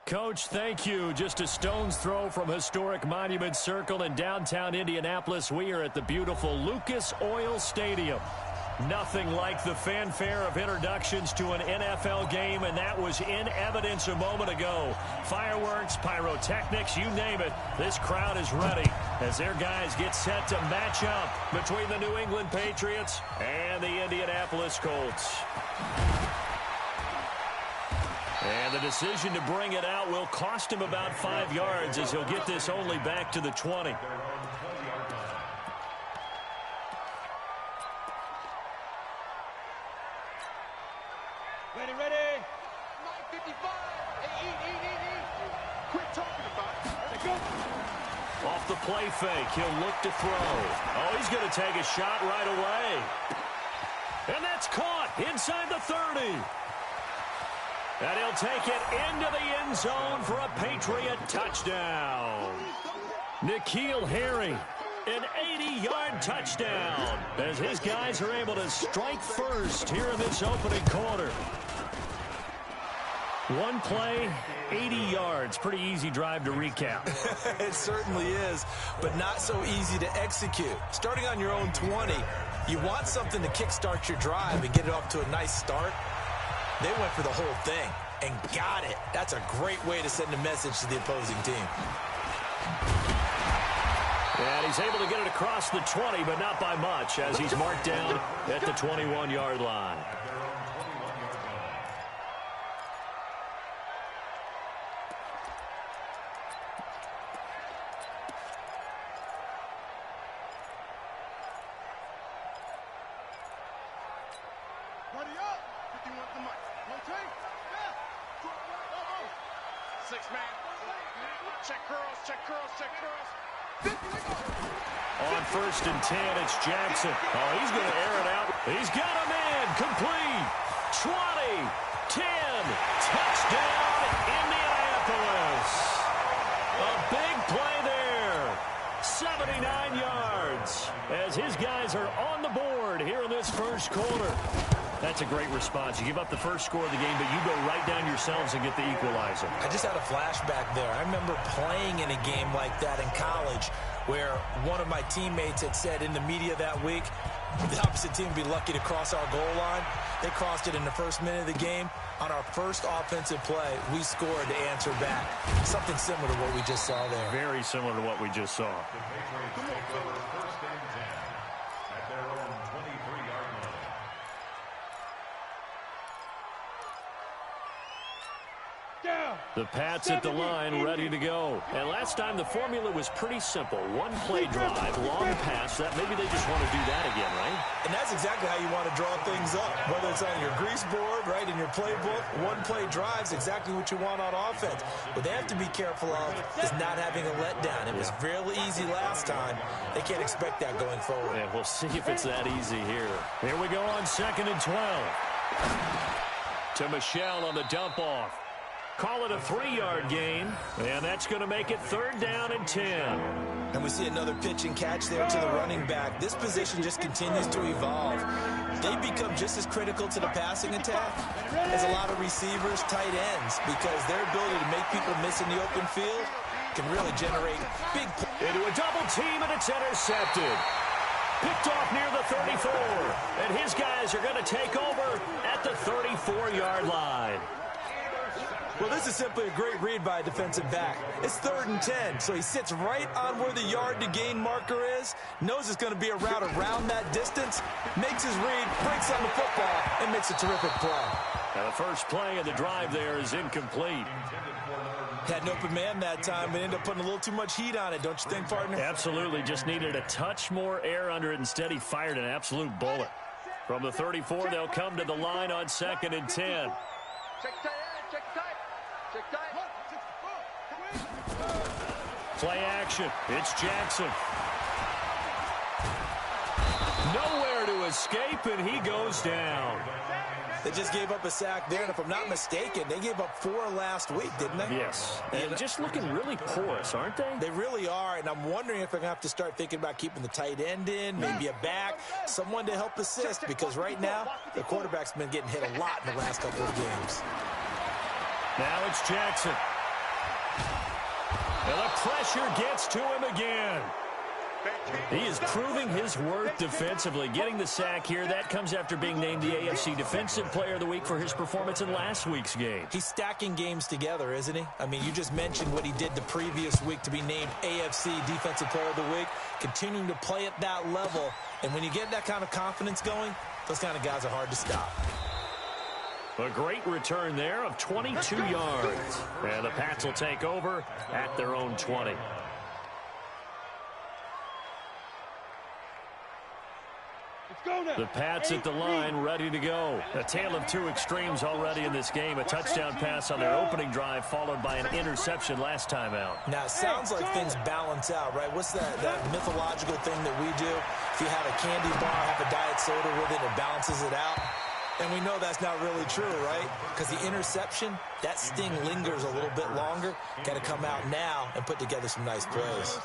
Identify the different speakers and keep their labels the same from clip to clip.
Speaker 1: Coach, thank you. Just a stone's throw from historic Monument Circle in downtown Indianapolis. We are at the beautiful Lucas Oil Stadium. Nothing like the fanfare of introductions to an NFL game, and that was in evidence a moment ago. Fireworks, pyrotechnics, you name it. This crowd is ready as their guys get set to match up between the New England Patriots and the Indianapolis Colts. And the decision to bring it out will cost him about 5 yards as he'll get this only back to the 20.
Speaker 2: Ready. 9:55. Hey, eat. Quit talking about it. There they go.
Speaker 1: Off the play fake, he'll look to throw. Oh, he's going to take a shot right away. And that's caught inside the 30. And he'll take it into the end zone for a Patriot touchdown. N'Keal Harry, an 80-yard touchdown as his guys are able to strike first here in this opening quarter. One play, 80 yards. Pretty easy drive to recap.
Speaker 3: It certainly is, but not so easy to execute. Starting on your own 20, you want something to kickstart your drive and get it off to a nice start. They went for the whole thing and got it. That's a great way to send a message to the opposing team.
Speaker 1: And he's able to get it across the 20, but not by much as he's marked down at the 21-yard line.
Speaker 2: Ready up. 51 the mic. Rotate. Yeah. 6-man. Check curls. 50,
Speaker 1: On 1st and 10, it's Jackson. Oh, he's going to air it out. He's got a man. Complete. 20, 10. Touchdown, Indianapolis. A big play there. 79 yards as his guys are on the board here in this first quarter. That's a great response. You give up the first score of the game, but you go right down yourselves and get the equalizer.
Speaker 3: I just had a flashback there. I remember playing in a game like that in college where one of my teammates had said in the media that week, the opposite team would be lucky to cross our goal line. They crossed it in the first minute of the game. On our first offensive play, we scored to answer back. Something similar to what we just saw there.
Speaker 1: Very similar to what we just saw. The Pats at the line, ready to go. And last time the formula was pretty simple. One play drive, long pass. That maybe they just want to do that again, right?
Speaker 3: And that's exactly how you want to draw things up. Whether it's on your grease board, right, in your playbook, one play drive is exactly what you want on offense. What they have to be careful of is not having a letdown. It was really easy last time. They can't expect that going forward.
Speaker 1: Yeah, we'll see if it's that easy here. Here we go on 2nd and 12. To Michelle on the dump off. Call it a 3-yard gain, and that's going to make it 3rd down and 10.
Speaker 3: And we see another pitch and catch there to the running back. This position just continues to evolve. They become just as critical to the passing attack as a lot of receivers, tight ends, because their ability to make people miss in the open field can really generate big plays.
Speaker 1: Into a double team, and it's intercepted. Picked off near the 34, and his guys are going to take over at the 34-yard line.
Speaker 3: Well, this is simply a great read by a defensive back. It's 3rd and 10, so he sits right on where the yard-to-gain marker is, knows it's going to be a route around that distance, makes his read, breaks on the football, and makes a terrific play.
Speaker 1: Now the first play of the drive there is incomplete.
Speaker 3: Had an open man that time, but ended up putting a little too much heat on it, don't you think, partner?
Speaker 1: Absolutely, just needed a touch more air under it. Instead, he fired an absolute bullet. From the 34, they'll come to the line on 2nd and 10. Play action. It's Jackson. Nowhere to escape, and he goes down.
Speaker 3: They just gave up a sack there, and if I'm not mistaken, they gave up 4 last week, didn't they?
Speaker 1: Yes. And just looking really porous, aren't they?
Speaker 3: They really are, and I'm wondering if they're going to have to start thinking about keeping the tight end in, maybe a back, someone to help assist, because right now, the quarterback's been getting hit a lot in the last couple of games.
Speaker 1: Now it's Jackson. And the pressure gets to him again. He is proving his worth defensively. Getting the sack here, that comes after being named the AFC Defensive Player of the Week for his performance in last week's game.
Speaker 3: He's stacking games together, isn't he? I mean, you just mentioned what he did the previous week to be named AFC Defensive Player of the Week, continuing to play at that level. And when you get that kind of confidence going, those kind of guys are hard to stop.
Speaker 1: A great return there of 22 yards. And the Pats will take over at their own 20. The Pats at the line, ready to go. A tale of two extremes already in this game. A touchdown pass on their opening drive, followed by an interception last time out.
Speaker 3: Now, it sounds like things balance out, right? What's that mythological thing that we do? If you have a candy bar, have a diet soda with it, it balances it out. And we know that's not really true, right? Because the interception, that sting lingers a little bit longer. Got to come out now and put together some nice plays.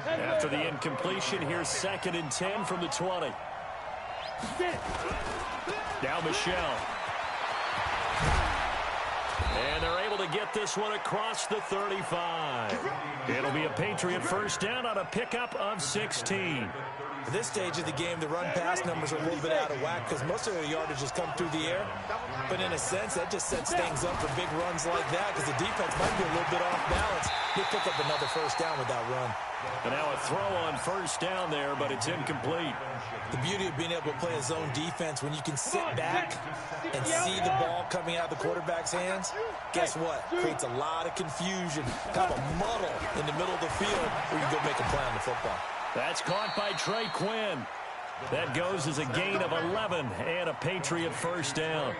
Speaker 1: After the incompletion, here's 2nd and 10 from the 20. Now Michelle. And they're able to get this one across the 35. It'll be a Patriot first down on a pickup of 16.
Speaker 3: At this stage of the game, the run-pass numbers are a little bit out of whack because most of their yardage has come through the air. But in a sense, that just sets things up for big runs like that because the defense might be a little bit off balance. They pick up another first down with that run.
Speaker 1: And now a throw on first down there, but it's incomplete.
Speaker 3: The beauty of being able to play a zone defense, when you can sit back and see the ball coming out of the quarterback's hands, guess what? Creates a lot of confusion, kind of a muddle in the middle of the field where you go make a play on the football.
Speaker 1: That's caught by Trey Quinn. That goes as a gain of 11 and a Patriot first down.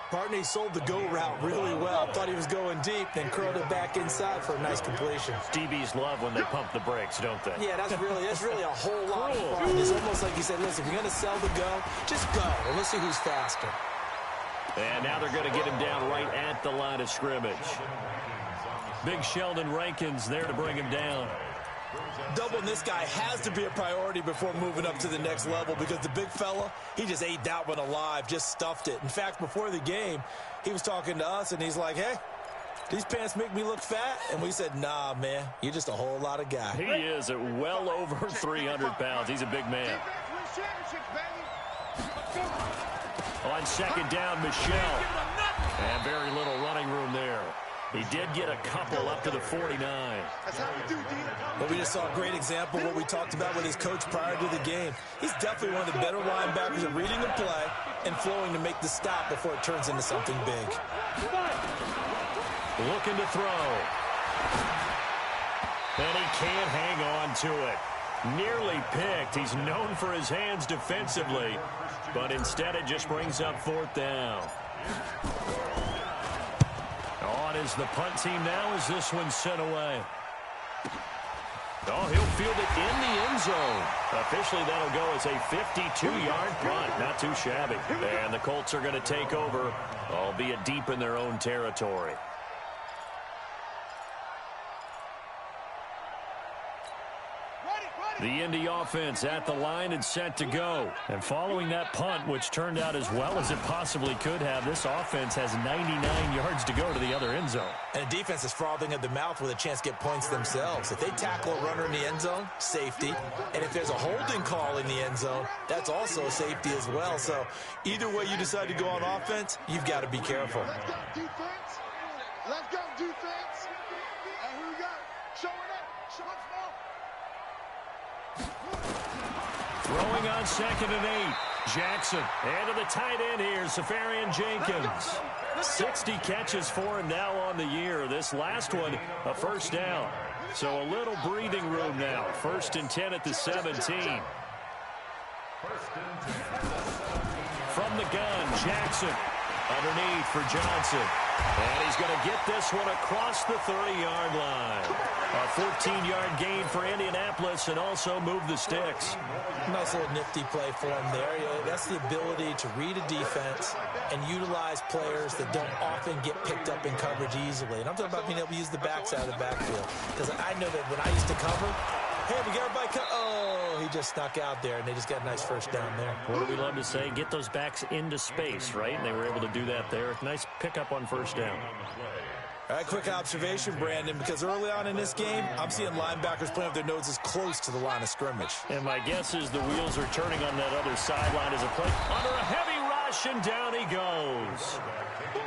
Speaker 3: Partney sold the go route really well. Thought he was going deep, then curled it back inside for a nice completion.
Speaker 1: DBs love when they pump the brakes, don't they?
Speaker 3: Yeah, that's really a whole lot of fun. It's almost like you said, listen, if you're going to sell the go, just go. And let's see who's faster.
Speaker 1: And now they're going to get him down right at the line of scrimmage. Big Sheldon Rankins there to bring him down.
Speaker 3: Doubling this guy has to be a priority before moving up to the next level because the big fella, he just ate that one alive, just stuffed it. In fact, before the game, he was talking to us, and he's like, hey, these pants make me look fat? And we said, nah, man, you're just a whole lot of guy.
Speaker 1: He is at well over 300 pounds. He's a big man. On 2nd down, Michelle. And very little running room there. He did get a couple up to the 49.
Speaker 3: But we just saw a great example of what we talked about with his coach prior to the game. He's definitely one of the better linebackers at reading the play and flowing to make the stop before it turns into something big.
Speaker 1: Looking to throw. And he can't hang on to it. Nearly picked. He's known for his hands defensively, but instead it just brings up 4th down. On is the punt team now as this one's sent away. Oh, he'll field it in the end zone. Officially, that'll go as a 52-yard punt. Not too shabby. And the Colts are going to take over, albeit deep in their own territory. The Indy offense at the line and set to go. And following that punt, which turned out as well as it possibly could have, this offense has 99 yards to go to the other end zone.
Speaker 3: And the defense is frothing at the mouth with a chance to get points themselves. If they tackle a runner in the end zone, safety. And if there's a holding call in the end zone, that's also a safety as well. So either way you decide to go on offense, you've got to be careful.
Speaker 2: Let's go, defense. Let's go, defense. And who we got? Showing up. Show us more.
Speaker 1: Throwing on 2nd and 8. Jackson. And to the tight end here, Safarian Jenkins. 60 catches for him now on the year. This last one, a first down. So a little breathing room now. 1st and 10 at the 17. From the gun, Jackson. Underneath for Johnson. And he's going to get this one across the 30-yard line. A 14-yard gain for Indianapolis and also move the sticks.
Speaker 3: Nice little nifty play for him there. That's the ability to read a defense and utilize players that don't often get picked up in coverage easily. And I'm talking about being able to use the backs out of the backfield. Because I know that when I used to cover, hey, we got everybody oh, he just snuck out there, and they just got a nice first down there.
Speaker 1: What do we love to say? Get those backs into space, right? And they were able to do that there. Nice pickup on first down.
Speaker 3: All right, quick observation, Brandon, because early on in this game, I'm seeing linebackers playing with their noses close to the line of scrimmage.
Speaker 1: And my guess is the wheels are turning on that other sideline as a play under a heavy rush, and down he goes.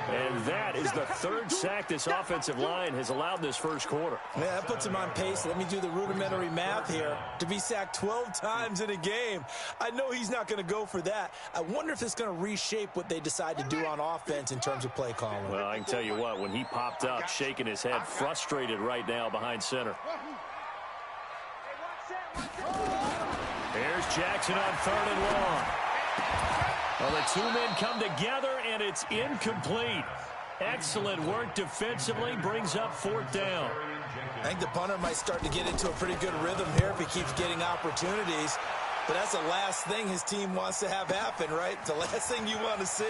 Speaker 1: And that is the third sack this offensive line has allowed this first quarter.
Speaker 3: Yeah, that puts him on pace. Let me do the rudimentary math here. To be sacked 12 times in a game, I know he's not going to go for that. I wonder if it's going to reshape what they decide to do on offense in terms of play calling.
Speaker 1: Well, I can tell you what, when he popped up, shaking his head, frustrated right now behind center. Here's Jackson on 3rd and long. Well, the two men come together, and it's incomplete. Excellent work defensively, brings up 4th down.
Speaker 3: I think the punter might start to get into a pretty good rhythm here if he keeps getting opportunities. But that's the last thing his team wants to have happen, right? The last thing you want to see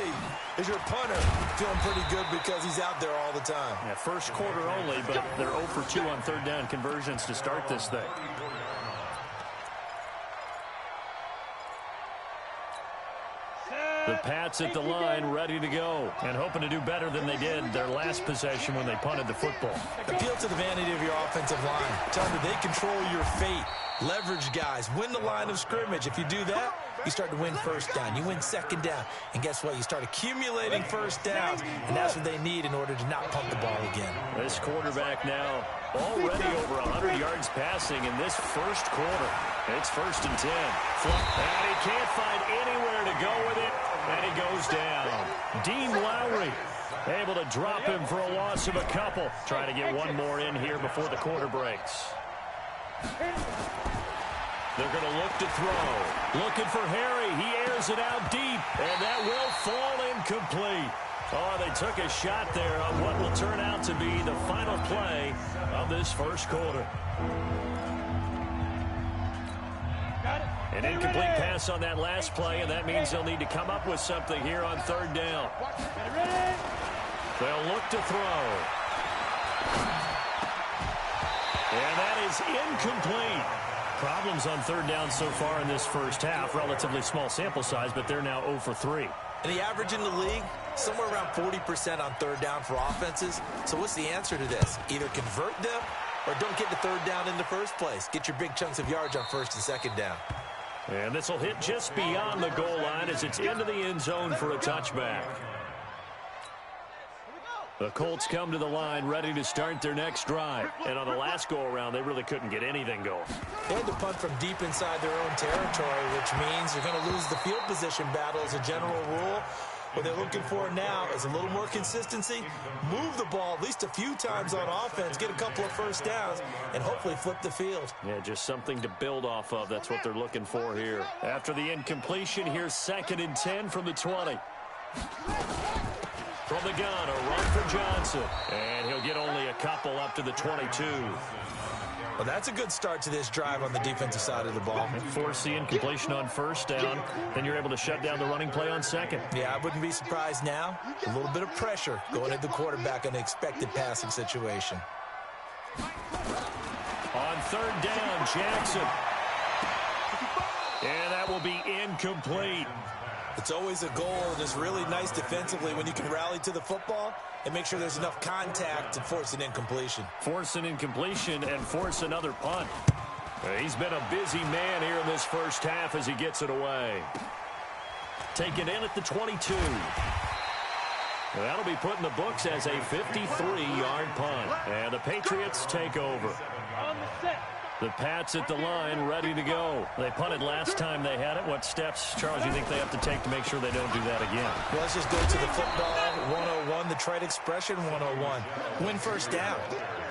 Speaker 3: is your punter feeling pretty good because he's out there all the time.
Speaker 1: Yeah, first quarter only, but they're 0 for 2 on 3rd down conversions to start this thing. The Pats at the line, ready to go, and hoping to do better than they did their last possession when they punted the football.
Speaker 3: Appeal to the vanity of your offensive line. Tell them they control your fate. Leverage guys. Win the line of scrimmage. If you do that, you start to win 1st down. You win 2nd down. And guess what? You start accumulating 1st downs, and that's what they need in order to not pump the ball again.
Speaker 1: This quarterback now already over 100 yards passing in this first quarter. It's 1st and 10. And he can't find anywhere to go with it, and he goes down. Dean Lowry able to drop him for a loss of a couple. Trying to get one more in here before the quarter breaks. They're going to look to throw. Looking for Harry. He airs it out deep, and that will fall incomplete. Oh, they took a shot there on what will turn out to be the final play of this first quarter. An incomplete pass on that last play, and that means they'll need to come up with something here on 3rd down. They'll look to throw. And that is incomplete. Problems on 3rd down so far in this first half. Relatively small sample size, but they're now 0 for 3.
Speaker 3: And the average in the league, somewhere around 40% on 3rd down for offenses. So what's the answer to this? Either convert them or don't get the 3rd down in the first place. Get your big chunks of yards on 1st and 2nd down.
Speaker 1: And this will hit just beyond the goal line as it's into the end zone for a touchback. The Colts come to the line ready to start their next drive. And on the last go-around, they really couldn't get anything going.
Speaker 3: They had to punt from deep inside their own territory, which means they're going to lose the field position battle as a general rule. What they're looking for now is a little more consistency, move the ball at least a few times on offense, get a couple of 1st downs, and hopefully flip the field.
Speaker 1: Yeah, just something to build off of. That's what they're looking for here. After the incompletion, here's 2nd and 10 from the 20. From the gun, a run for Johnson. And he'll get only a couple up to the 22.
Speaker 3: Well, that's a good start to this drive on the defensive side of the ball.
Speaker 1: Force the incompletion on 1st down. Then you're able to shut down the running play on 2nd.
Speaker 3: Yeah, I wouldn't be surprised now. A little bit of pressure going at the quarterback in an expected passing situation.
Speaker 1: On 3rd down, Jackson. And that will be incomplete.
Speaker 3: It's always a goal, and it's really nice defensively when you can rally to the football and make sure there's enough contact to force an incompletion.
Speaker 1: Force an incompletion and force another punt. He's been a busy man here in this first half as he gets it away. Taken in at the 22. That'll be put in the books as a 53-yard punt. And the Patriots take over. The Pats at the line, ready to go. They punted last time they had it. What steps, Charles, you think they have to take to make sure they don't do that again?
Speaker 3: Well, let's just go to the football 101, the trite expression 101. Win 1st down.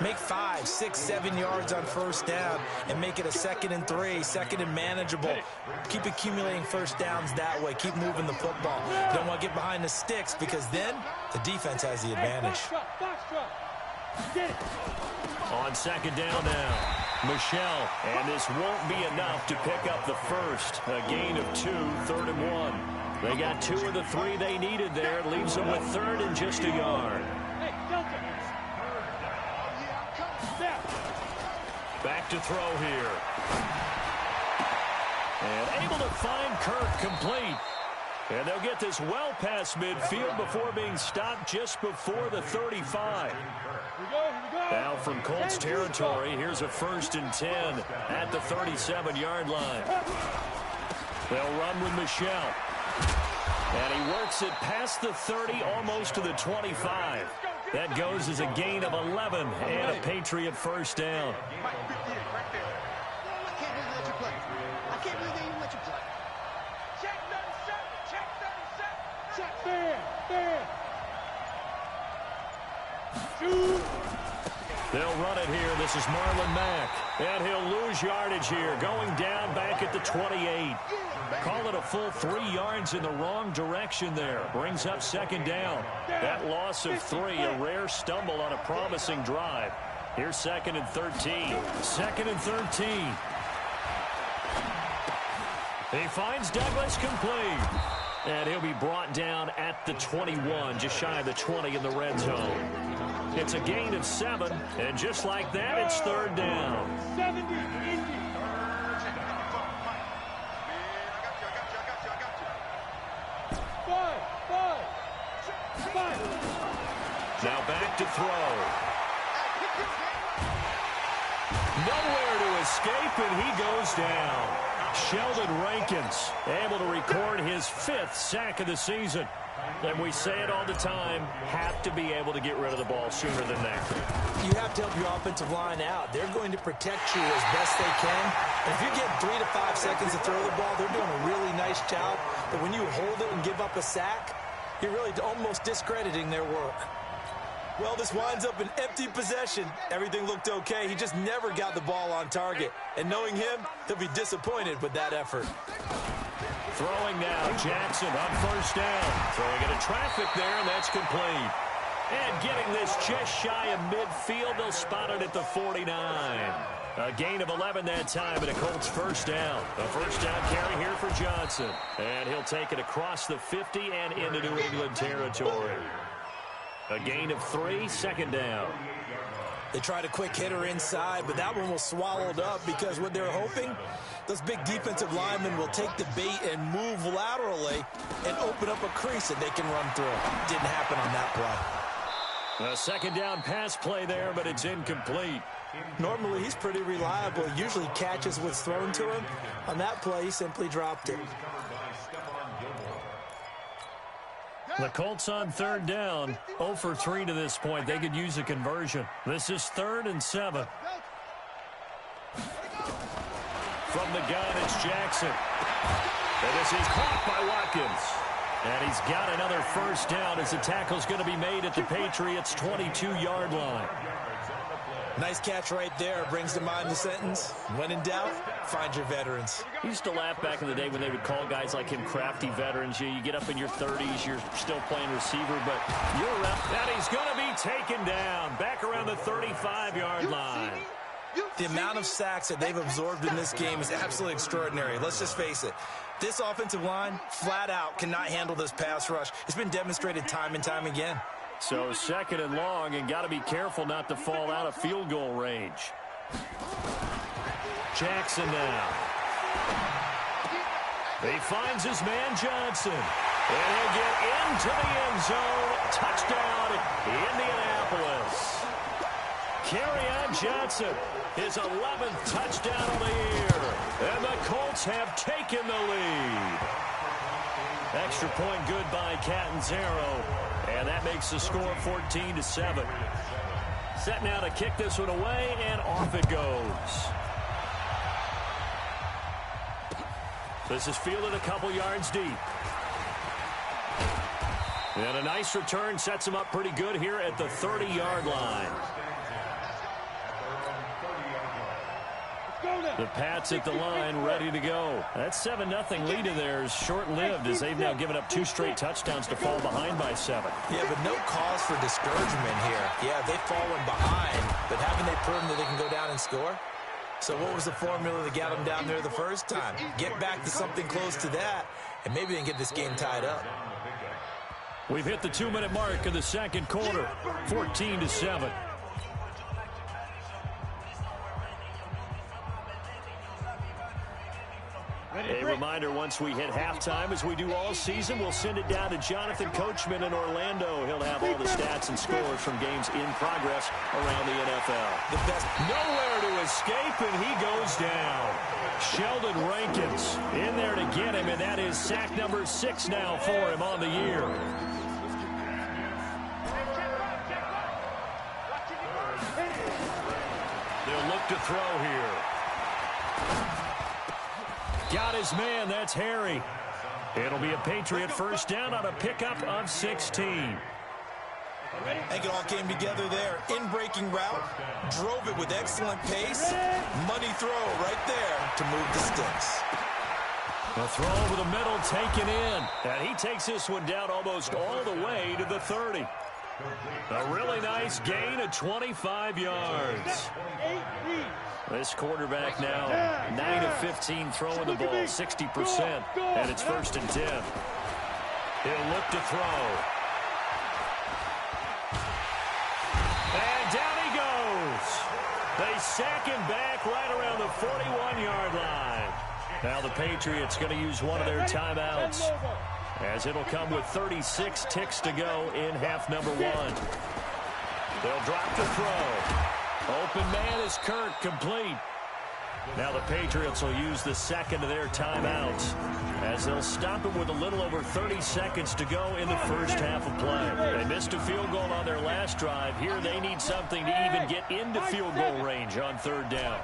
Speaker 3: Make 5, 6, 7 yards on 1st down and make it a 2nd and 3, 2nd and manageable. Keep accumulating 1st downs that way. Keep moving the football. You don't want to get behind the sticks because then the defense has the advantage.
Speaker 1: On 2nd down now. Michelle, and this won't be enough to pick up the first. A gain of 2, 3rd and 1. They got 2 of the 3 they needed there. Leaves them with 3rd and just a yard. Back to throw here. And able to find Kirk complete. And they'll get this well past midfield before being stopped just before the 35. from Colts territory. Here's a 1st and 10 at the 37-yard line. They'll run with Michelle. And he works it past the 30, almost to the 25. That goes as a gain of 11 and a Patriot 1st down.
Speaker 2: I can't believe they even let you play. Check 37. Check 37. Check fair. Shoot.
Speaker 1: They'll run it here. This is Marlon Mack. And he'll lose yardage here. Going down back at the 28. Call it a full 3 yards in the wrong direction there. Brings up 2nd down. That loss of 3, a rare stumble on a promising drive. Here's 2nd and 13. 2nd and 13. He finds Douglas complete. And he'll be brought down at the 21, just shy of the 20 in the red zone. It's a gain of 7, and just like that, it's 3rd down.
Speaker 2: 70, easy. Five.
Speaker 1: Now back to throw. Nowhere to escape, and he goes down. Sheldon Rankins able to record his 5th sack of the season. And we say it all the time, have to be able to get rid of the ball sooner than that.
Speaker 3: You have to help your offensive line out. They're going to protect you as best they can. And if you get 3 to 5 seconds to throw the ball, they're doing a really nice job. But when you hold it and give up a sack, you're really almost discrediting their work. Well, this winds up an empty possession. Everything looked okay. He just never got the ball on target. And knowing him, he'll be disappointed with that effort.
Speaker 1: Throwing now, Jackson on 1st down. Throwing into traffic there, and that's complete. And getting this just shy of midfield, they'll spot it at the 49. A gain of 11 that time, and a Colts 1st down. A 1st down carry here for Johnson. And he'll take it across the 50 and into New England territory. A gain of 3, 2nd down.
Speaker 3: They tried a quick hitter inside, but that one was swallowed up because what they're hoping, those big defensive linemen will take the bait and move laterally and open up a crease that they can run through. Didn't happen on that play.
Speaker 1: A 2nd down pass play there, but it's incomplete.
Speaker 3: Normally, he's pretty reliable. He usually catches what's thrown to him. On that play, he simply dropped it.
Speaker 1: The Colts on 3rd down, 0 for 3 to this point. They could use a conversion. This is 3rd and 7. From the gun, it's Jackson. And this is caught by Watkins. And he's got another 1st down as the tackle's going to be made at the Patriots' 22-yard line.
Speaker 3: Nice catch right there. Brings to mind the sentence, when in doubt, find your veterans.
Speaker 1: I used to laugh back in the day when they would call guys like him crafty veterans. You get up in your 30s, you're still playing receiver, but you're around. And he's going to be taken down back around the 35-yard line.
Speaker 3: The amount of sacks that they've absorbed in this game is absolutely extraordinary. Let's just face it. This offensive line, flat out, cannot handle this pass rush. It's been demonstrated time and time again.
Speaker 1: So 2nd and long, and got to be careful not to fall out of field goal range. Jackson now. He finds his man Johnson. And he'll get into the end zone. Touchdown, Indianapolis. Kerryon Johnson, his 11th touchdown of the year. And the Colts have taken the lead. Extra point good by Catanzaro. And that makes the score 14-7. Set now to kick this one away, and off it goes. This is fielded a couple yards deep. And a nice return sets him up pretty good here at the 30-yard line. The Pats at the line, ready to go. That 7-0 lead of theirs short-lived as they've now given up 2 straight touchdowns to fall behind by 7.
Speaker 3: Yeah, but no cause for discouragement here. Yeah, they've fallen behind, but haven't they proven that they can go down and score? So what was the formula that got them down there the first time? Get back to something close to that, and maybe they can get this game tied up.
Speaker 1: We've hit the 2-minute mark of the second quarter, 14-7. A reminder, once we hit halftime, as we do all season, we'll send it down to Jonathan Coachman in Orlando. He'll have all the stats and scores from games in progress around the NFL.
Speaker 3: The best.
Speaker 1: Nowhere to escape, and he goes down. Sheldon Rankins in there to get him, and that is sack number 6 now for him on the year. They'll look to throw here. Got his man. That's Harry. It'll be a Patriot first down on a pickup of 16.
Speaker 3: I think it all came together there. In-breaking route, drove it with excellent pace. Money throw right there to move the sticks.
Speaker 1: A throw over the middle taken in. And he takes this one down almost all the way to the 30. A really nice gain of 25 yards. This quarterback now 9 of 15 throwing the ball, 60%, and it's first and 10. He'll look to throw. And down he goes. They sack him back right around the 41-yard line. Now the Patriots going to use one of their timeouts, as it'll come with 36 ticks to go in half number 1. They'll drop the throw. Open man is Kirk, complete. Now the Patriots will use the second of their timeouts, as they'll stop it with a little over 30 seconds to go in the first half of play. They missed a field goal on their last drive. Here they need something to even get into field goal range on third down.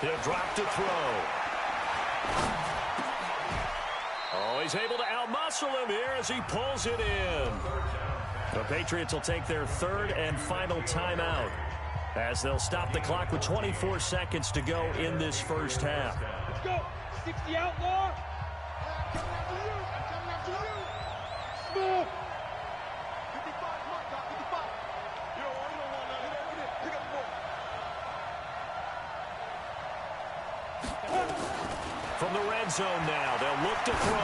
Speaker 1: He'll drop to throw. Oh, he's able to outmuscle him here as he pulls it in. The Patriots will take their third and final timeout, as they'll stop the clock with 24 seconds to go in this first half.
Speaker 2: Let's go. 60 outlaw. I'm coming after you. Move. 55. Come on, Doc. 55. You don't want that. Pick up the ball.
Speaker 1: From the red zone now, they'll look to throw.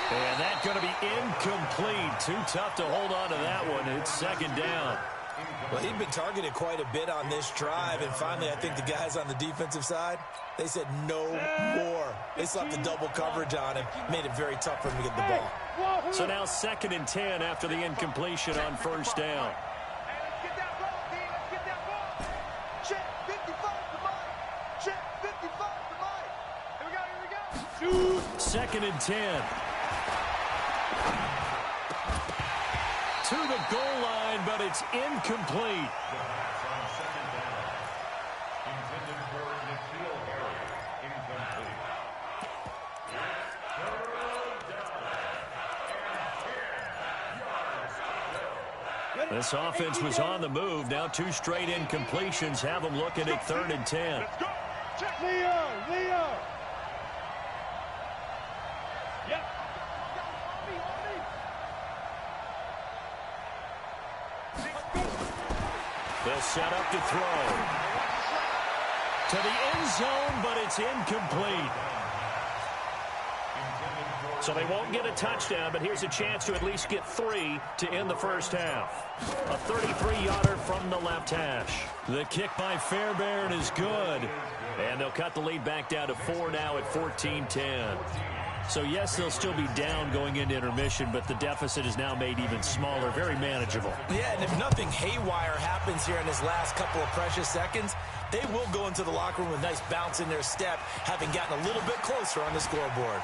Speaker 1: And that's going to be incomplete. Too tough to hold on to that one. It's second down.
Speaker 3: Well, he'd been targeted quite a bit on this drive, and finally I think the guys on the defensive side, they said no more. They slapped the double coverage on him, made it very tough for him to get the ball.
Speaker 1: So now second and 10 after the incompletion on first down. Second and 10. To the goal line, but it's incomplete. This offense was on the move. Now 2 straight incompletions have them looking at third and 10.
Speaker 2: Leo.
Speaker 1: They'll set up to throw. To the end zone, but it's incomplete. So they won't get a touchdown, but here's a chance to at least get 3 to end the first half. A 33-yarder from the left hash. The kick by Fairbairn is good. And they'll cut the lead back down to 4 now at 14-10. So, yes, they'll still be down going into intermission, but the deficit is now made even smaller, very manageable.
Speaker 3: Yeah, and if nothing haywire happens here in his last couple of precious seconds, they will go into the locker room with a nice bounce in their step, having gotten a little bit closer on the scoreboard.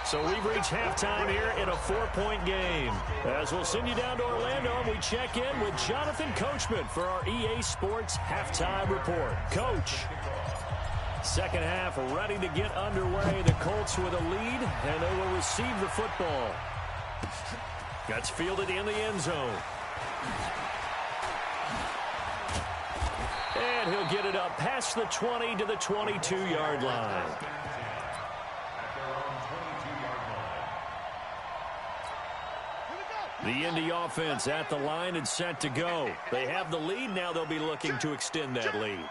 Speaker 1: So we've reached halftime here in a 4-point game. As we'll send you down to Orlando, and we check in with Jonathan Coachman for our EA Sports Halftime Report. Coach, second half ready to get underway. The Colts with a lead, and they will receive the football. Gets fielded in the end zone. And he'll get it up past the 20 to the 22-yard line. The Indy offense at the line and set to go. They have the lead. Now they'll be looking to extend that lead.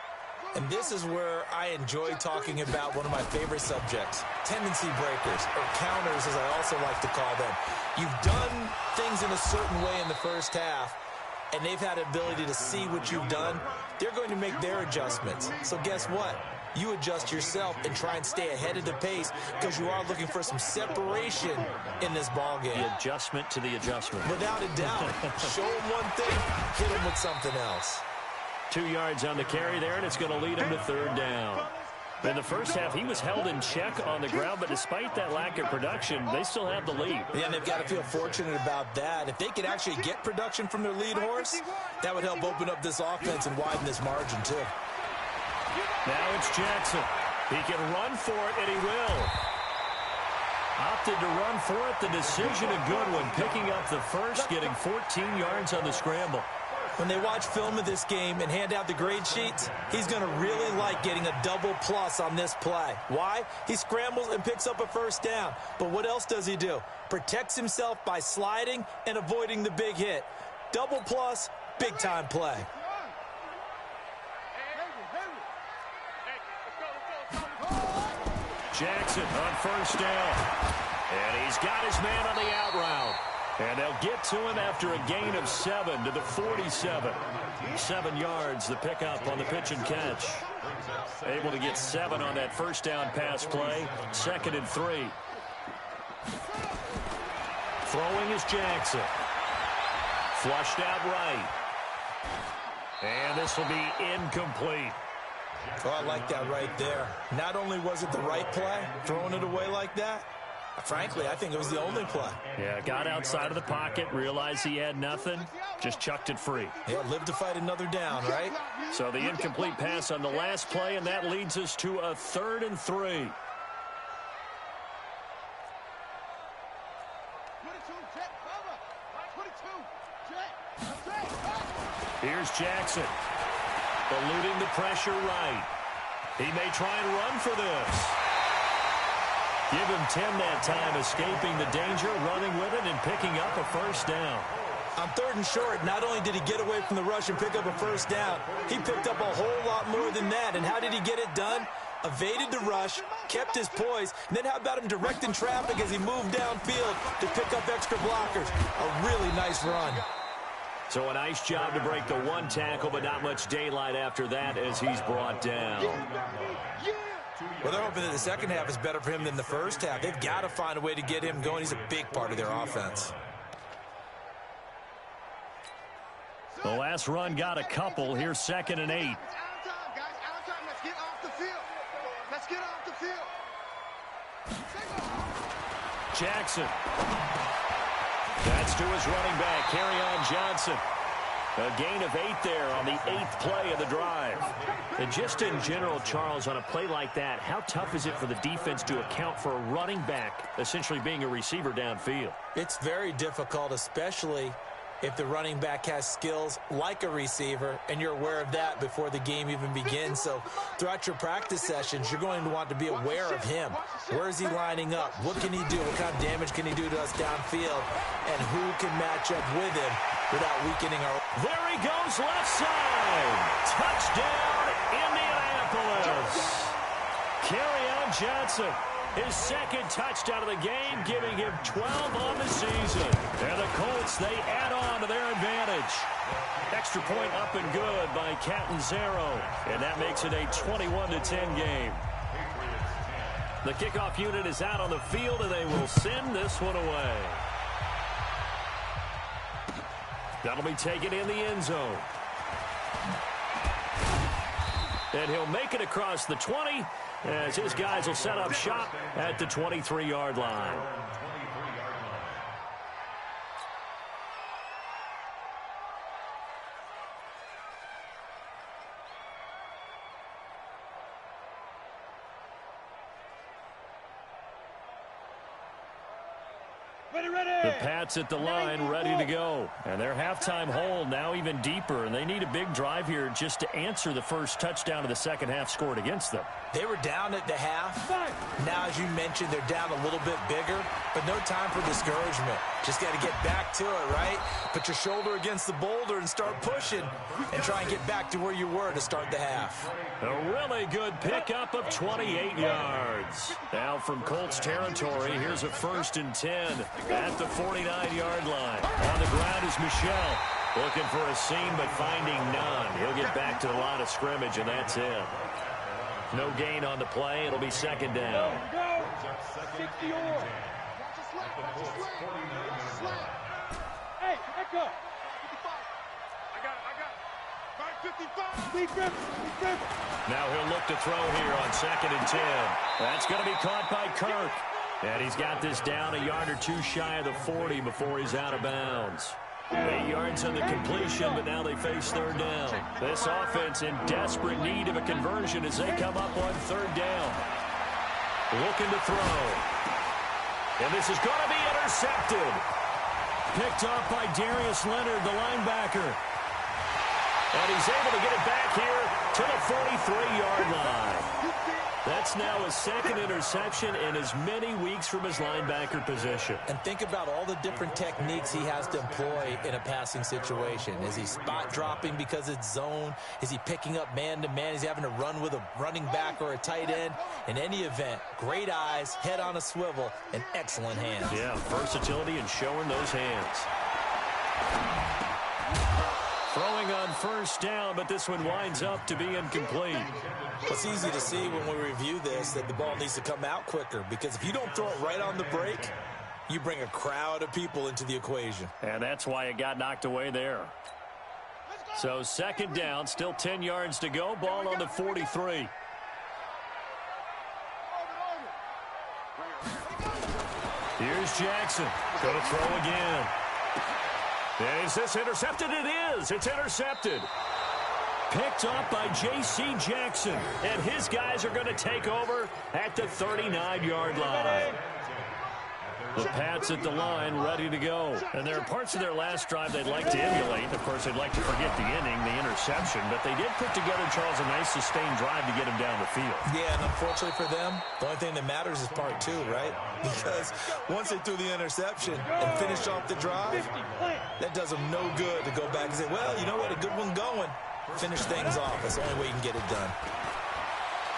Speaker 3: And this is where I enjoy talking about one of my favorite subjects, tendency breakers, or counters as I also like to call them. You've done things in a certain way in the first half, and they've had the ability to see what you've done. They're going to make their adjustments. So guess what? You adjust yourself and try and stay ahead of the pace because you are looking for some separation in this ball game.
Speaker 1: The adjustment to the adjustment.
Speaker 3: Without a doubt. Show them one thing, hit them with something else.
Speaker 1: 2 yards on the carry there, and it's going to lead him to third down. In the first half, he was held in check on the ground, but despite that lack of production, they still have the lead.
Speaker 3: Yeah, and they've got to feel fortunate about that. If they could actually get production from their lead horse, that would help open up this offense and widen this margin, too.
Speaker 1: Now it's Jackson. He can run for it, and he will. Opted to run for it. The decision a good one, picking up the first, getting 14 yards on the scramble.
Speaker 3: When they watch film of this game and hand out the grade sheets, he's going to really like getting a double plus on this play. Why? He scrambles and picks up a first down. But what else does he do? Protects himself by sliding and avoiding the big hit. Double plus, big-time play.
Speaker 1: Jackson on first down. And he's got his man on the out route. And they'll get to him after a gain of 7 to the 47. 7 yards, the pickup on the pitch and catch. Able to get 7 on that first down pass play. 2nd and 3. Throwing is Jackson. Flushed out right. And this will be incomplete.
Speaker 3: Oh, I like that right there. Not only was it the right play, throwing it away like that, frankly, I think it was the only play.
Speaker 1: Yeah, got outside of the pocket, realized he had nothing, just chucked it free.
Speaker 3: Yeah, live to fight another down, right?
Speaker 1: So the incomplete pass on the last play, and that leads us to a 3rd and 3. Here's Jackson. Eluding the pressure right. He may try and run for this. Give him 10 that time, escaping the danger, running with it, and picking up a first down.
Speaker 3: On 3rd and short, not only did he get away from the rush and pick up a first down, he picked up a whole lot more than that. And how did he get it done? Evaded the rush, kept his poise, and then how about him directing traffic as he moved downfield to pick up extra blockers? A really nice run.
Speaker 1: So a nice job to break the 1 tackle, but not much daylight after that as he's brought down.
Speaker 3: Well, they're hoping that the second half is better for him than the first half. They've got to find a way to get him going. He's a big part of their offense.
Speaker 1: The last run got a couple. Here's 2nd and 8.
Speaker 2: Out of time, guys. Out of time. Let's get off the field. Let's get off the field.
Speaker 1: Jackson. That's to his running back, Kerryon Johnson. A gain of 8 there on the 8th play of the drive. And just in general, Charles, on a play like that, how tough is it for the defense to account for a running back essentially being a receiver downfield?
Speaker 3: It's very difficult, especially if the running back has skills like a receiver, and you're aware of that before the game even begins. So throughout your practice sessions, you're going to want to be aware of him. Where is he lining up? What can he do? What kind of damage can he do to us downfield? And who can match up with him without weakening our...
Speaker 1: There he goes, left side. Touchdown, Indianapolis. Kerryon Johnson. His 2nd touchdown of the game, giving him 12 on the season. And the Colts, they add on to their advantage. Extra point up and good by Catanzaro. And that makes it a 21-10 game. The kickoff unit is out on the field, and they will send this one away. That'll be taken in the end zone. And he'll make it across the 20 as his guys will set up shop at the 23-yard line. The Pats at the line, ready to go. And their halftime hole now even deeper, and they need a big drive here just to answer the first touchdown of the second half scored against them.
Speaker 3: They were down at the half. Now, as you mentioned, they're down a little bit bigger, but no time for discouragement. Just got to get back to it, right? Put your shoulder against the boulder and start pushing and try and get back to where you were to start the half.
Speaker 1: A really good pickup of 28 yards. Now from Colts territory, here's a 1st and 10 at the 49-yard line. On the ground is Michel. Looking for a seam, but finding none. He'll get back to the line of scrimmage, and that's it. No gain on the play. It'll be second down.
Speaker 2: 60 or. Hey, echo. 55. I got it. 55.
Speaker 1: Now he'll look to throw here on 2nd and 10. That's going to be caught by Kirk. And he's got this down a yard or two shy of the 40 before he's out of bounds. 8 yards on the completion, but now they face 3rd down. This offense in desperate need of a conversion as they come up on 3rd down. Looking to throw. And this is going to be intercepted. Picked off by Darius Leonard, the linebacker. And he's able to get it back here to the 43-yard line. That's now his 2nd interception in as many weeks from his linebacker position.
Speaker 3: And think about all the different techniques he has to employ in a passing situation. Is he spot dropping because it's zone? Is he picking up man-to-man? Is he having to run with a running back or a tight end? In any event, great eyes, head on a swivel, and excellent hands.
Speaker 1: Yeah, versatility and showing those hands. Throwing on 1st down, but this one winds up to be incomplete.
Speaker 3: It's easy to see when we review this that the ball needs to come out quicker, because if you don't throw it right on the break, you bring a crowd of people into the equation.
Speaker 1: And that's why it got knocked away there. So 2nd down, still 10 yards to go. Ball on the 43. Here's Jackson. Going to throw again. And is this intercepted? It is. It's intercepted. Picked off by J.C. Jackson. And his guys are going to take over at the 39-yard line. The Pats at the line, ready to go. And there are parts of their last drive they'd like to emulate. Of course, they'd like to forget the inning, the interception. But they did put together, Charles, a nice sustained drive to get him down the field.
Speaker 3: Yeah, and unfortunately for them, the only thing that matters is part 2, right? Because once they threw the interception and finished off the drive, that does them no good to go back and say, well, you know what, a good one going. Finish things off. That's the only way you can get it done.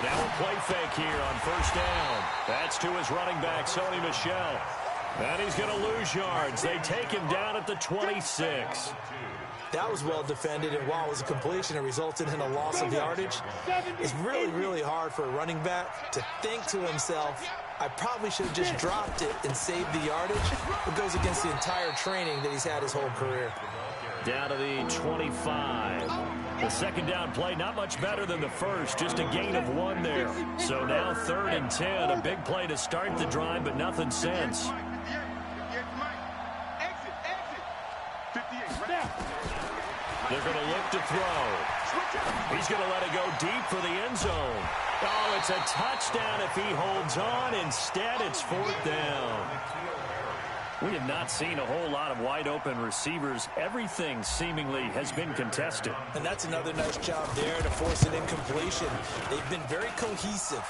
Speaker 1: Now a play fake here on 1st down. That's to his running back, Sony Michel. And he's going to lose yards. They take him down at the 26.
Speaker 3: That was well defended, and while it was a completion, it resulted in a loss of yardage. It's really, really hard for a running back to think to himself, I probably should have just dropped it and saved the yardage. It goes against the entire training that he's had his whole career.
Speaker 1: Down to the 25. The 2nd down play, not much better than the first, just a gain of 1 there. So now 3rd and 10, a big play to start the drive, but nothing since. They're going to look to throw. He's going to let it go deep for the end zone. Oh, it's a touchdown if he holds on. Instead, it's 4th down. We have not seen a whole lot of wide-open receivers. Everything seemingly has been contested.
Speaker 3: And that's another nice job there to force an incompletion. They've been very cohesive,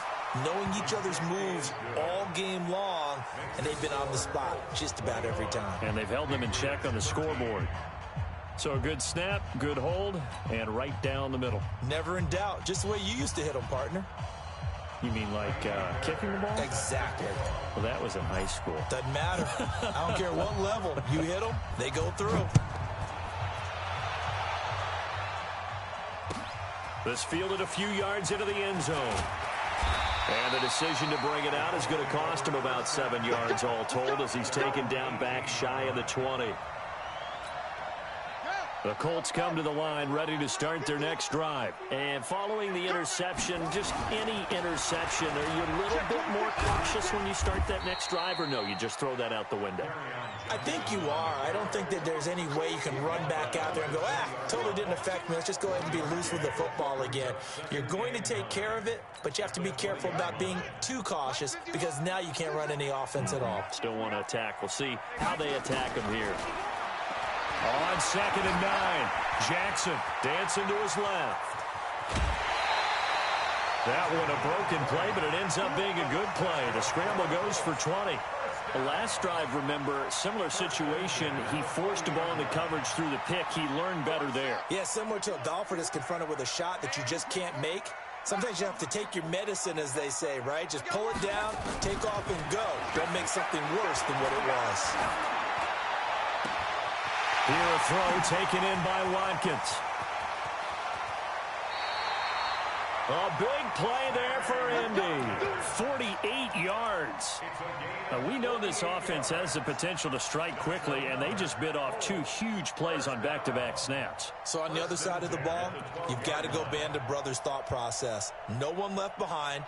Speaker 3: knowing each other's moves all game long, and they've been on the spot just about every time.
Speaker 1: And they've held them in check on the scoreboard. So a good snap, good hold, and right down the middle.
Speaker 3: Never in doubt. Just the way you used to hit them, partner.
Speaker 1: You mean like kicking the ball?
Speaker 3: Exactly.
Speaker 1: Well, that was in high school.
Speaker 3: Doesn't matter. I don't care what level. You hit them, they go through.
Speaker 1: This fielded a few yards into the end zone. And the decision to bring it out is going to cost him about 7 yards all told as he's taken down back shy of the 20. The Colts come to the line ready to start their next drive. And following the interception, just any interception, are you a little bit more cautious when you start that next drive, or no, you just throw that out the window?
Speaker 3: I think you are. I don't think that there's any way you can run back out there and go, totally didn't affect me. Let's just go ahead and be loose with the football again. You're going to take care of it, but you have to be careful about being too cautious because now you can't run any offense at all.
Speaker 1: Still want to attack. We'll see how they attack him here. On 2nd and 9, Jackson dancing to his left. That one a broken play, but it ends up being a good play. The scramble goes for 20. The last drive, remember, similar situation. He forced a ball into coverage through the pick. He learned better there.
Speaker 3: Yeah, similar to a golfer that's confronted with a shot that you just can't make. Sometimes you have to take your medicine, as they say, right? Just pull it down, take off, and go. Don't make something worse than what it was.
Speaker 1: Here a throw taken in by Watkins. A big play there for Indy. 48 yards. Now, we know this offense has the potential to strike quickly, and they just bit off 2 huge plays on back-to-back snaps.
Speaker 3: So on the other side of the ball, you've got to go band of brothers thought process. No one left behind.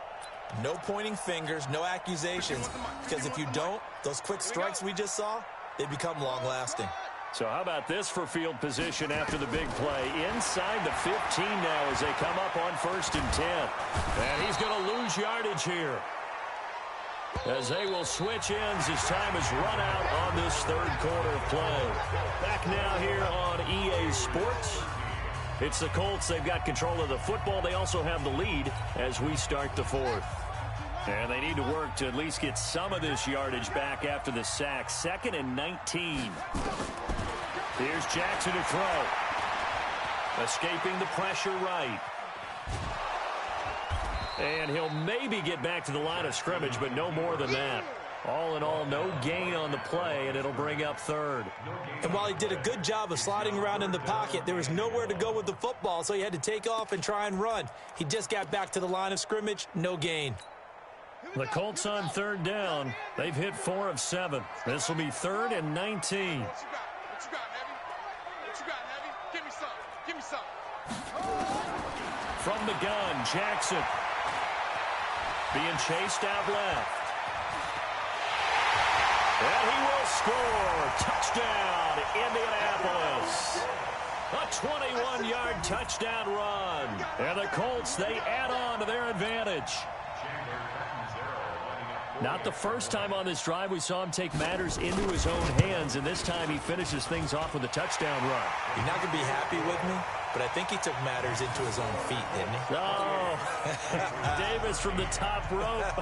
Speaker 3: No pointing fingers, no accusations. Because if you don't, those quick strikes we just saw, they become long-lasting.
Speaker 1: So how about this for field position after the big play? Inside the 15 now as they come up on 1st and 10. And he's going to lose yardage here, as they will switch ends as time has run out on this 3rd quarter of play. Back now here on EA Sports. It's the Colts. They've got control of the football. They also have the lead as we start the 4th. And they need to work to at least get some of this yardage back after the sack. 2nd and 19. Here's Jackson to throw. Escaping the pressure right. And he'll maybe get back to the line of scrimmage, but no more than that. All in all, no gain on the play, and it'll bring up 3rd.
Speaker 3: And while he did a good job of sliding around in the pocket, there was nowhere to go with the football, so he had to take off and try and run. He just got back to the line of scrimmage, no gain.
Speaker 1: The Colts on 3rd down. They've hit 4 of 7. This will be 3rd and 19. From the gun, Jackson being chased out left. And he will score. Touchdown, Indianapolis. A 21-yard touchdown run. And the Colts, they add on to their advantage. Not the first time on this drive we saw him take matters into his own hands, and this time he finishes things off with a touchdown run.
Speaker 3: You're not going to be happy with me, but I think he took matters into his own feet, didn't he?
Speaker 1: Oh, Davis from the top rope.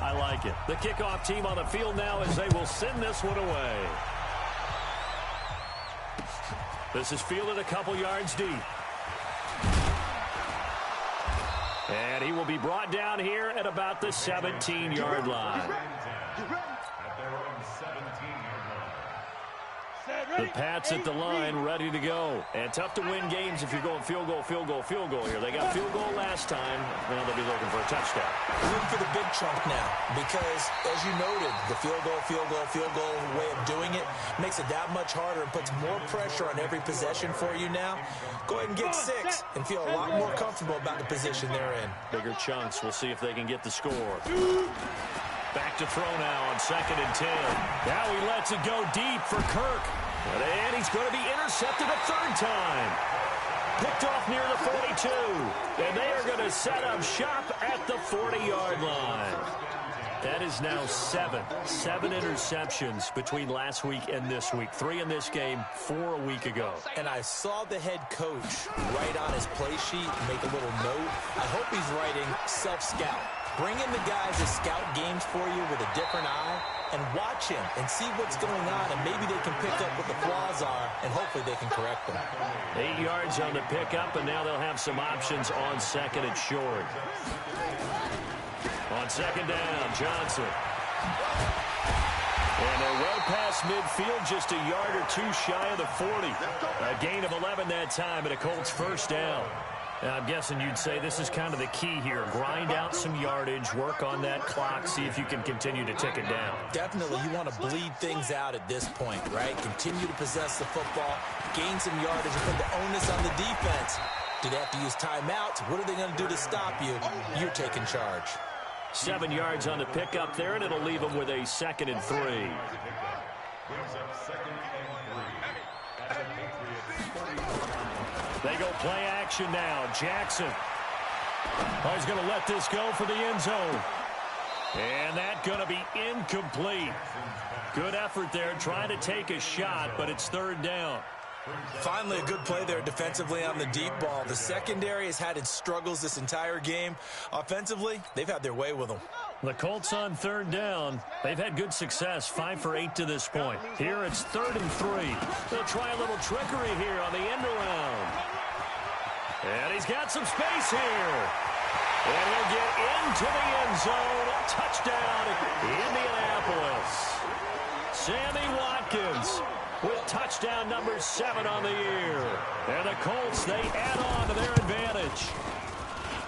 Speaker 1: I like it. The kickoff team on the field now as they will send this one away. This is fielded a couple yards deep. And he will be brought down here at about the 17-yard line. The Pats at the line, ready to go. And tough to win games if you're going field goal, field goal, field goal here. They got field goal last time. Now they'll be looking for a touchdown.
Speaker 3: They're looking for the big chunk now because, as you noted, the field goal way of doing it makes it that much harder and puts more pressure on every possession for you now. Go ahead and get 6 and feel a lot more comfortable about the position they're in.
Speaker 1: Bigger chunks. We'll see if they can get the score. Back to throw now on 2nd and 10. Now he lets it go deep for Kirk. And he's going to be intercepted a 3rd time. Picked off near the 42. And they are going to set up shop at the 40-yard line. That is now 7 interceptions between last week and this week. 3 in this game, 4 a week ago.
Speaker 3: And I saw the head coach write on his play sheet, make a little note. I hope he's writing self-scout. Bring in the guys that scout games for you with a different eye and watch him and see what's going on, and maybe they can pick up what the flaws are, and hopefully they can correct them.
Speaker 1: 8 yards on the pickup, and now they'll have some options on 2nd and short. On 2nd down, Johnson. And they're well past midfield, just a yard or 2 shy of the 40. A gain of 11 that time, and a Colts 1st down. I'm guessing you'd say this is kind of the key here. Grind out some yardage, work on that clock, see if you can continue to tick it down.
Speaker 3: Definitely, you want to bleed things out at this point, right? Continue to possess the football, gain some yardage, and put the onus on the defense. Do they have to use timeouts? What are they going to do to stop you? You're taking charge.
Speaker 1: 7 yards on the pickup there, and it'll leave them with a 2nd and 3. They go play action now. Jackson. Oh, he's going to let this go for the end zone. And that's going to be incomplete. Good effort there, trying to take a shot, but it's 3rd down.
Speaker 3: Finally, a good play there defensively on the deep ball. The secondary has had its struggles this entire game. Offensively, they've had their way with them.
Speaker 1: The Colts on 3rd down. They've had good success, 5 for 8 to this point. Here it's 3rd and 3. They'll try a little trickery here on the end around. And he's got some space here. And he'll get into the end zone. Touchdown, Indianapolis. Sammy Watkins with touchdown number 7 on the year. And the Colts, they add on to their advantage.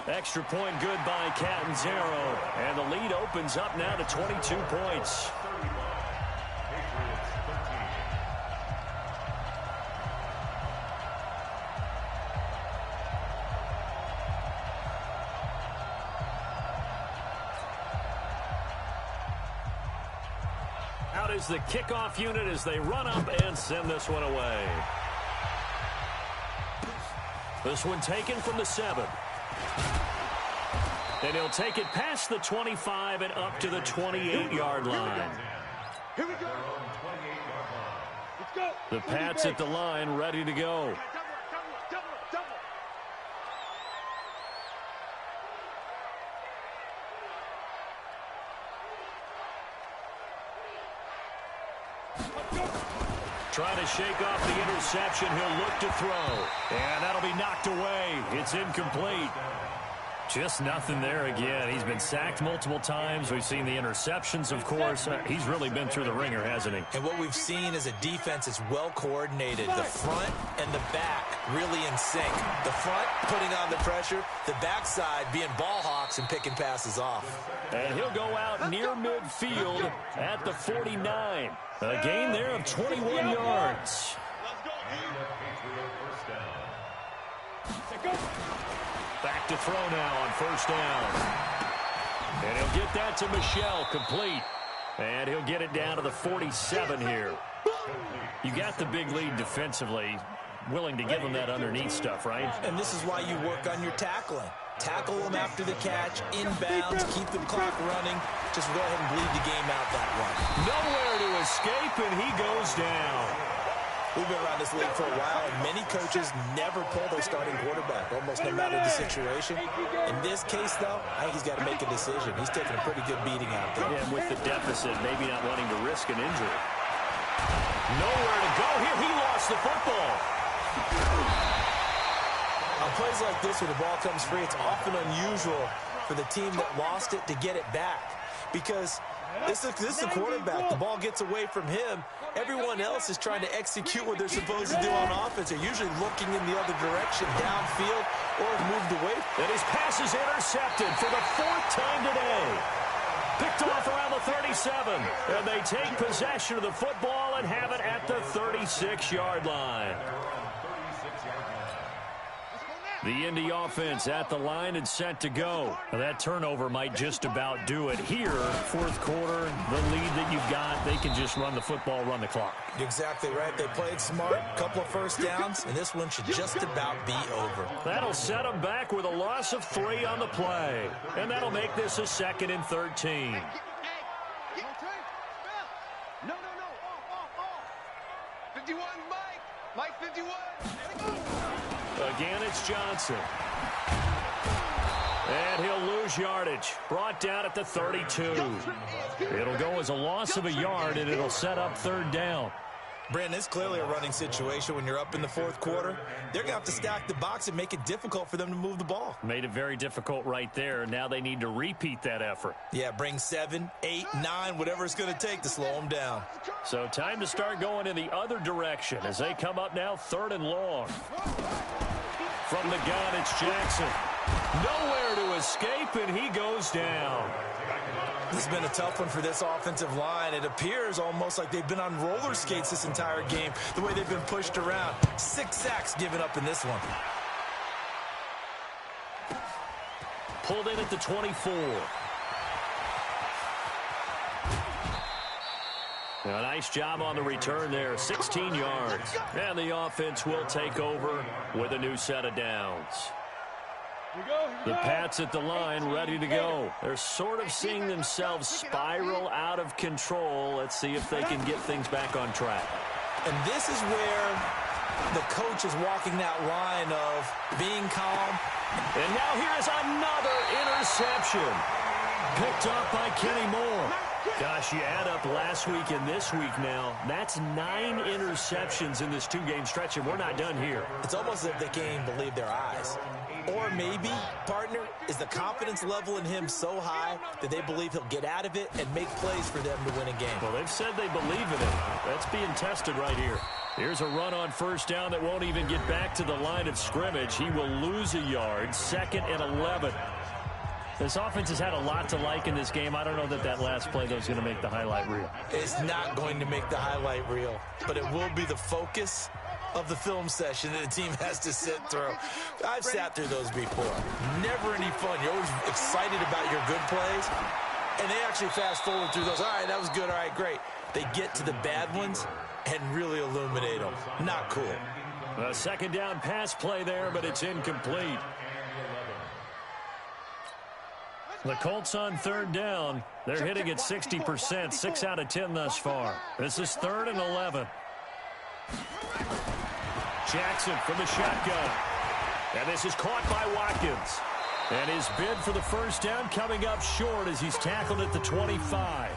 Speaker 1: Extra point good by Catanzaro. And the lead opens up now to 22 points. Out is the kickoff unit as they run up and send this one away. This one taken from the 7. And he'll take it past the 25 and up to the 28-yard line.
Speaker 2: Here we go. Let's go.
Speaker 1: The Pats at the line, ready to go. Trying to shake off the interception. He'll look to throw. And that'll be knocked away. It's incomplete. Just nothing there again. He's been sacked multiple times. We've seen the interceptions, of course. He's really been through the ringer, hasn't he?
Speaker 3: And what we've seen is a defense that's well coordinated. The front and the back really in sync. The front putting on the pressure. The backside being ball hawks and picking passes off.
Speaker 1: And he'll go out near midfield at the 49. A gain there of 21 yards. Back to throw now on 1st down. And he'll get that to Michel, complete. And he'll get it down to the 47 here. You got the big lead defensively. Willing to give them that underneath stuff, right?
Speaker 3: And this is why you work on your tackling. Tackle them after the catch, inbounds, keep the clock running. Just go ahead and bleed the game out that way.
Speaker 1: Nowhere to escape, and he goes down.
Speaker 3: We've been around this league for a while, and many coaches never pull their starting quarterback, almost no matter the situation. In this case, though, I think he's got to make a decision. He's taking a pretty good beating out there.
Speaker 1: Yeah, and with the deficit, maybe not wanting to risk an injury. Nowhere to go here. He lost the football.
Speaker 3: On plays like this where the ball comes free, it's often unusual for the team that lost it to get it back. Because this is a quarterback. The ball gets away from him. Everyone else is trying to execute what they're supposed to do on offense. They're usually looking in the other direction, downfield, or have moved away.
Speaker 1: And his pass is intercepted for the 4th time today. Picked off around the 37. And they take possession of the football and have it at the 36-yard line. The Indy offense at the line and set to go. Now that turnover might just about do it here. 4th quarter, the lead that you've got, they can just run the football, run the clock.
Speaker 3: You're exactly right. They played smart, couple of 1st downs, and this one should just about be over.
Speaker 1: That'll set them back with a loss of 3 on the play. And that'll make this a 2nd and 13.
Speaker 2: No. 51, Mike 51.
Speaker 1: Again, it's Johnson. And he'll lose yardage. Brought down at the 32. It'll go as a loss of a yard, and it'll set up 3rd down.
Speaker 3: Brandon, it's clearly a running situation when you're up in the 4th quarter. They're going to have to stack the box and make it difficult for them to move the ball.
Speaker 1: Made it very difficult right there. Now they need to repeat that effort.
Speaker 3: Yeah, bring 7, 8, 9, whatever it's going to take to slow them down.
Speaker 1: So time to start going in the other direction as they come up now 3rd and long. From the gun, it's Jackson. Nowhere to escape, and he goes down.
Speaker 3: This has been a tough one for this offensive line. It appears almost like they've been on roller skates this entire game, the way they've been pushed around. 6 sacks given up in this one.
Speaker 1: Pulled in at the 24. A nice job on the return there, 16 yards. And the offense will take over with a new set of downs. The Pats at the line, ready to go. They're sort of seeing themselves spiral out of control. Let's see if they can get things back on track.
Speaker 3: And this is where the coach is walking that line of being calm.
Speaker 1: And now here's another interception. Picked off by Kenny Moore. Gosh, you add up last week and this week now. That's 9 interceptions in this 2-game stretch, and we're not done here.
Speaker 3: It's almost as if they can't even believe their eyes. Or maybe, partner, is the confidence level in him so high that they believe he'll get out of it and make plays for them to win a game.
Speaker 1: Well, they've said they believe in him. That's being tested right here. Here's a run on first down that won't even get back to the line of scrimmage. He will lose a yard, 2nd and 11. This offense has had a lot to like in this game. I don't know that that last play, though, is going to make the highlight reel.
Speaker 3: It's not going to make the highlight reel, but it will be the focus of the film session that the team has to sit through. I've sat through those before. Never any fun. You're always excited about your good plays, and they actually fast forward through those. All right, that was good. All right, great. They get to the bad ones and really illuminate them. Not cool.
Speaker 1: A 2nd down pass play there, but it's incomplete. The Colts on 3rd down. They're hitting at 60%, 6 out of 10 thus far. This is 3rd and 11. Jackson from the shotgun. And this is caught by Watkins. And his bid for the first down coming up short as he's tackled at the 25.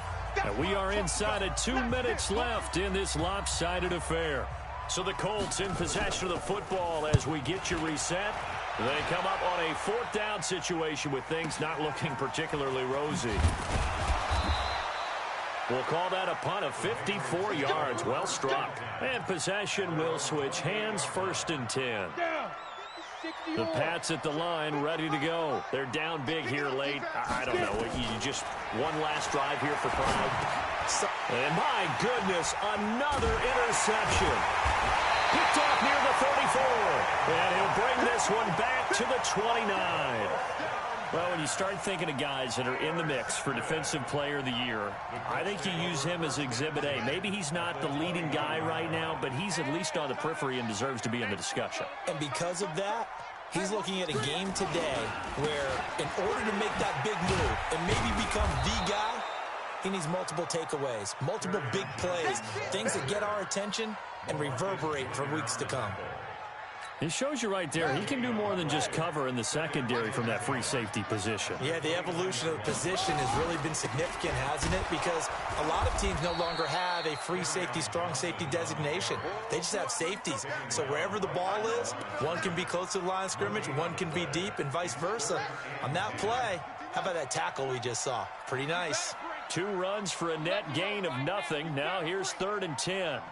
Speaker 1: And we are inside of 2 minutes left in this lopsided affair. So the Colts in possession of the football as we get you reset. They come up on a 4th down situation with things not looking particularly rosy. We'll call that a punt of 54 yards. Well struck. And possession will switch hands, 1st and 10. The Pats at the line, ready to go. They're down big here late. I don't know. You just one last drive here for pride. And my goodness, another interception. Picked off near the 34. And he'll bring this one back to the 29. Well, when you start thinking of guys that are in the mix for Defensive Player of the Year, I think you use him as Exhibit A. Maybe he's not the leading guy right now, but he's at least on the periphery and deserves to be in the discussion.
Speaker 3: And because of that, he's looking at a game today where in order to make that big move and maybe become the guy, he needs multiple takeaways, multiple big plays, things that get our attention and reverberate for weeks to come.
Speaker 1: It shows you right there, he can do more than just cover in the secondary from that free safety position.
Speaker 3: Yeah, the evolution of the position has really been significant, hasn't it? Because a lot of teams no longer have a free safety, strong safety designation. They just have safeties. So wherever the ball is, one can be close to the line of scrimmage, one can be deep, and vice versa. On that play, how about that tackle we just saw? Pretty nice.
Speaker 1: 2 runs for a net gain of nothing. Now here's 3rd and 10.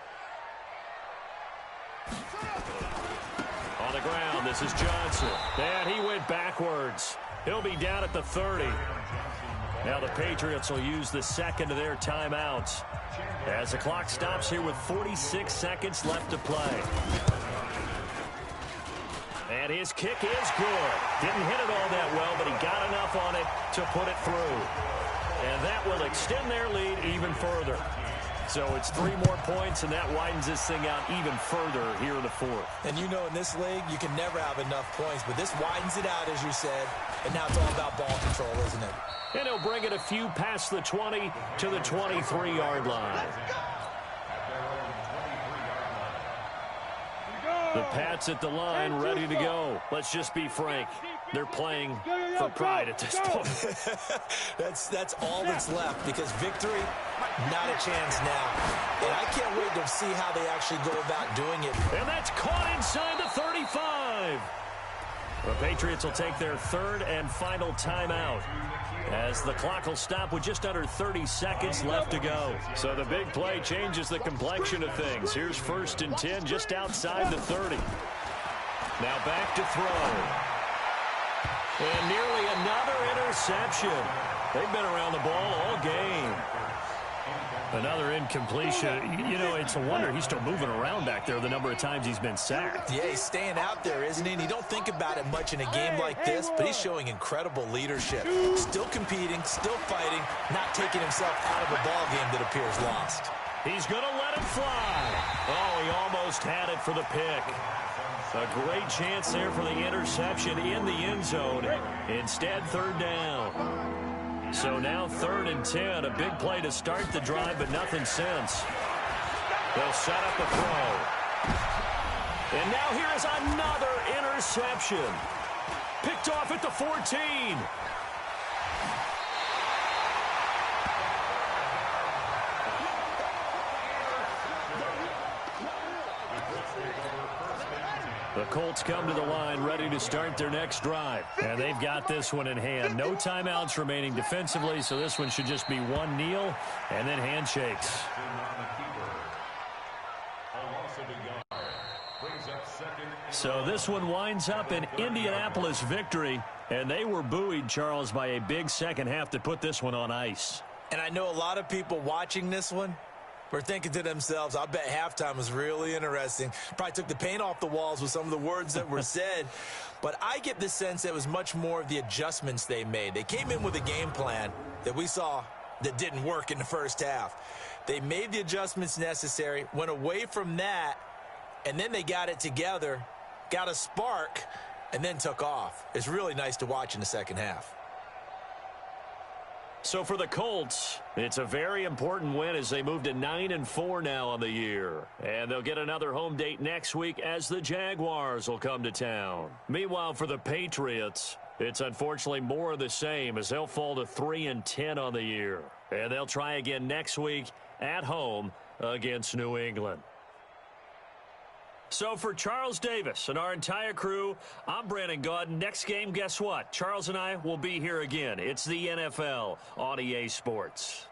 Speaker 1: On the ground, this is Johnson. And he went backwards. He'll be down at the 30. Now the Patriots will use the 2nd of their timeouts as the clock stops here with 46 seconds left to play. And his kick is good. Didn't hit it all that well, but he got enough on it to put it through. And that will extend their lead even further. So it's 3 more points, and that widens this thing out even further here in the 4th.
Speaker 3: And you know, in this league, you can never have enough points, but this widens it out, as you said, and now it's all about ball control, isn't it?
Speaker 1: And he'll bring it a few past the 20 to the 23-yard line. The Pats at the line, ready to go. Let's just be frank. They're playing for pride at this point.
Speaker 3: That's all that's left, because victory, not a chance now. And I can't wait to see how they actually go about doing it.
Speaker 1: And that's caught inside the 35. The Patriots will take their 3rd and final timeout as the clock will stop with just under 30 seconds left to go. So the big play changes the complexion of things. Here's 1st and 10 just outside the 30. Now back to throw. And nearly another interception. They've been around the ball all game. Another incompletion. You know, it's a wonder he's still moving around back there the number of times he's been sacked.
Speaker 3: Yeah, he's staying out there, isn't he? And you don't think about it much in a game like this, but he's showing incredible leadership. Still competing, still fighting, not taking himself out of a ball game that appears lost.
Speaker 1: He's going to let it fly. Oh, he almost had it for the pick. A great chance there for the interception in the end zone. Instead, third down. So now 3rd and 10, a big play to start the drive, but nothing since. They'll set up a throw. And now here is another interception. Picked off at the 14. The Colts come to the line ready to start their next drive. And they've got this one in hand. No timeouts remaining defensively, so this one should just be one kneel and then handshakes. So this one winds up an Indianapolis victory. And they were buoyed, Charles, by a big second half to put this one on ice.
Speaker 3: And I know a lot of people watching this one were thinking to themselves, I bet halftime was really interesting. Probably took the paint off the walls with some of the words that were said. But I get the sense that it was much more of the adjustments they made. They came in with a game plan that we saw that didn't work in the first half. They made the adjustments necessary, went away from that, and then they got it together, got a spark, and then took off. It's really nice to watch in the second half.
Speaker 1: So for the Colts, it's a very important win as they move to 9-4 now on the year. And they'll get another home date next week as the Jaguars will come to town. Meanwhile, for the Patriots, it's unfortunately more of the same as they'll fall to 3-10 on the year. And they'll try again next week at home against New England. So for Charles Davis and our entire crew, I'm Brandon Gaudin. Next game, guess what? Charles and I will be here again. It's the NFL on EA Sports.